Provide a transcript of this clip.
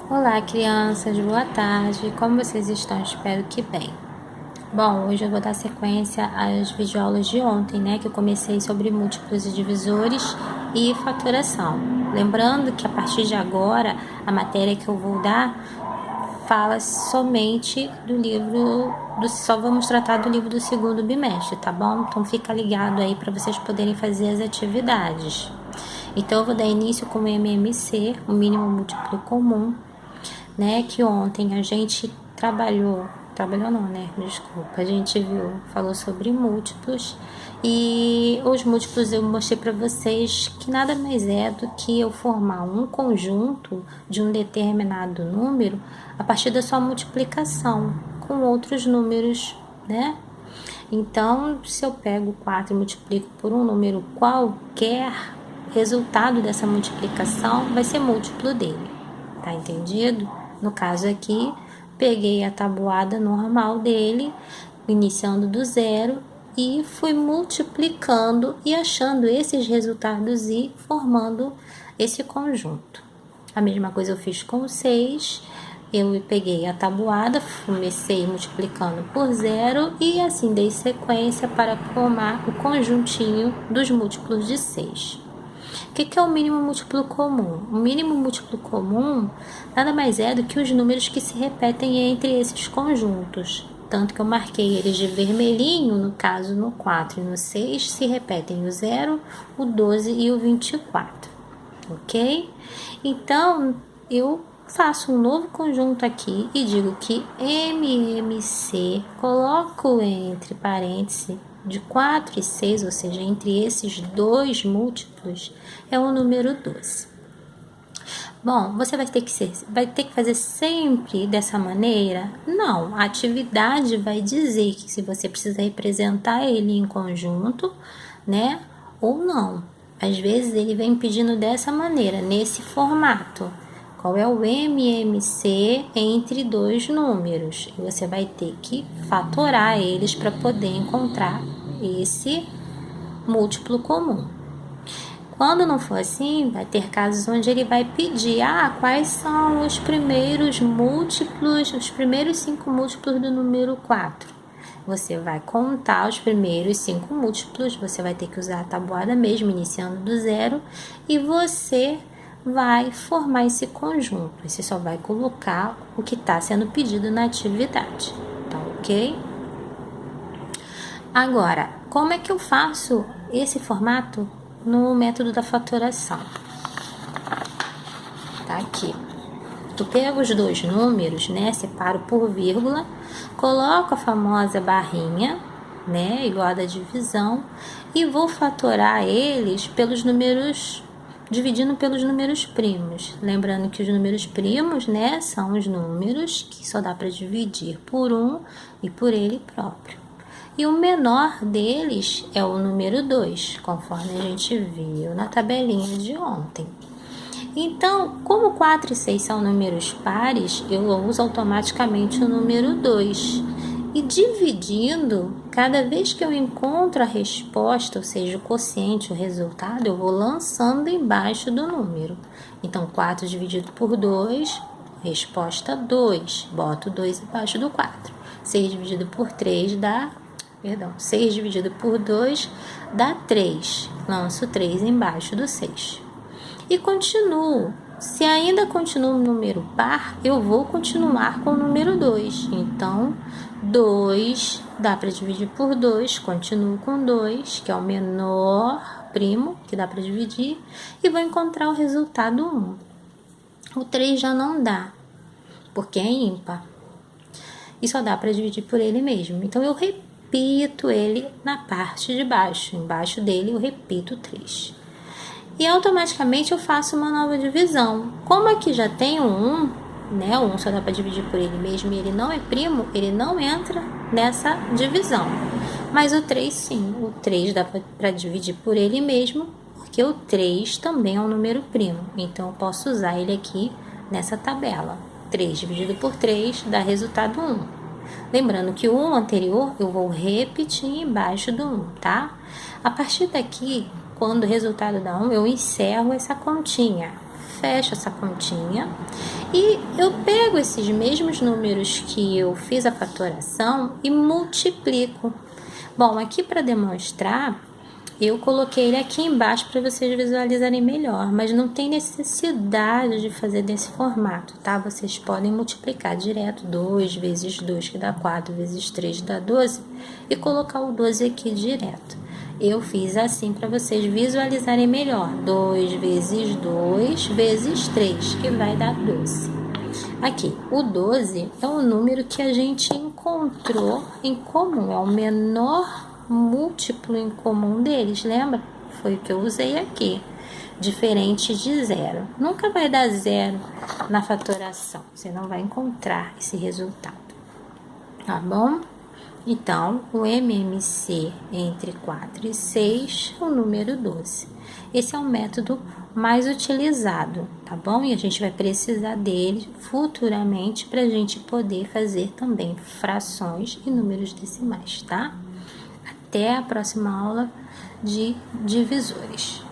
Olá, crianças, boa tarde. Como vocês estão? Espero que bem. Bom, hoje eu vou dar sequência às videoaulas de ontem, né? Que eu comecei sobre múltiplos e divisores e fatoração. Lembrando que a partir de agora, a matéria que eu vou dar fala somente do livro, só vamos tratar do livro do segundo bimestre, tá bom? Então fica ligado aí para vocês poderem fazer as atividades. Então eu vou dar início com o MMC, o mínimo múltiplo comum, né, que ontem a gente trabalhou não, né, desculpa, a gente falou sobre múltiplos, e os múltiplos eu mostrei para vocês que nada mais é do que eu formar um conjunto de um determinado número a partir da sua multiplicação com outros números, né? Então, se eu pego 4 e multiplico por um número qualquer, o resultado dessa multiplicação vai ser múltiplo dele, tá entendido? No caso aqui, peguei a tabuada normal dele, iniciando do zero, e fui multiplicando e achando esses resultados e formando esse conjunto. A mesma coisa eu fiz com o 6, eu peguei a tabuada, comecei multiplicando por zero e assim dei sequência para formar o conjuntinho dos múltiplos de 6. O que é o mínimo múltiplo comum? O mínimo múltiplo comum nada mais é do que os números que se repetem entre esses conjuntos. Tanto que eu marquei eles de vermelhinho, no caso no 4 e no 6, se repetem o 0, o 12 e o 24. Ok? Então, eu faço um novo conjunto aqui e digo que MMC, coloco entre parênteses, de 4 e 6, ou seja, entre esses dois múltiplos, é o número 12. Bom, você vai ter que fazer sempre dessa maneira? Não, a atividade vai dizer que se você precisa representar ele em conjunto, né, ou não. Às vezes ele vem pedindo dessa maneira, nesse formato. Qual é o MMC entre dois números? E você vai ter que fatorar eles para poder encontrar esse múltiplo comum. Quando não for assim, vai ter casos onde ele vai pedir, quais são os primeiros múltiplos, os primeiros 5 múltiplos do número 4. Você vai contar os primeiros 5 múltiplos, você vai ter que usar a tabuada mesmo, iniciando do zero, e você vai formar esse conjunto. Você só vai colocar o que está sendo pedido na atividade, tá ok? Agora, como é que eu faço esse formato no método da fatoração? Tá aqui. Eu pego os dois números, né? Separo por vírgula, coloco a famosa barrinha, né? Igual a da divisão, e vou fatorar eles pelos números, dividindo pelos números primos. Lembrando que os números primos, né? São os números que só dá para dividir por um e por ele próprio. E o menor deles é o número 2, conforme a gente viu na tabelinha de ontem. Então, como 4 e 6 são números pares, eu uso automaticamente o número 2. E dividindo, cada vez que eu encontro a resposta, ou seja, o quociente, o resultado, eu vou lançando embaixo do número. Então, 4 dividido por 2, resposta 2. Boto 2 embaixo do 4. 6 dividido por 3 dá... 6 dividido por 2 dá 3. Lanço 3 embaixo do 6. E continuo. Se ainda continuo no número par, eu vou continuar com o número 2. Então, 2 dá para dividir por 2. Continuo com 2, que é o menor primo que dá para dividir. E vou encontrar o resultado 1. O 3 já não dá, porque é ímpar. E só dá para dividir por ele mesmo. Então, eu repito ele na parte de baixo. Embaixo dele eu repito 3. E automaticamente eu faço uma nova divisão. Como aqui já tem um 1, né? O 1 só dá para dividir por ele mesmo e ele não é primo, ele não entra nessa divisão. Mas o 3 sim, o 3 dá para dividir por ele mesmo, porque o 3 também é um número primo. Então eu posso usar ele aqui nessa tabela. 3 dividido por 3 dá resultado 1. Lembrando que o 1 anterior eu vou repetir embaixo do 1, tá? A partir daqui, quando o resultado dá 1, eu encerro essa continha. fecho essa continha e eu pego esses mesmos números que eu fiz a fatoração e multiplico. Bom, aqui para demonstrar, eu coloquei ele aqui embaixo para vocês visualizarem melhor, mas não tem necessidade de fazer desse formato, tá? Vocês podem multiplicar direto 2 vezes 2, que dá 4, vezes 3, dá 12, e colocar o 12 aqui direto. Eu fiz assim para vocês visualizarem melhor, 2 vezes 2 vezes 3, que vai dar 12. Aqui, o 12 é o número que a gente encontrou em comum, é o menor múltiplo em comum deles, lembra? Foi o que eu usei aqui, diferente de zero. Nunca vai dar zero na fatoração, você não vai encontrar esse resultado, tá bom? Então, o MMC entre 4 e 6 é o número 12. Esse é o método mais utilizado, tá bom? E a gente vai precisar dele futuramente para a gente poder fazer também frações e números decimais, tá? Até a próxima aula de divisores.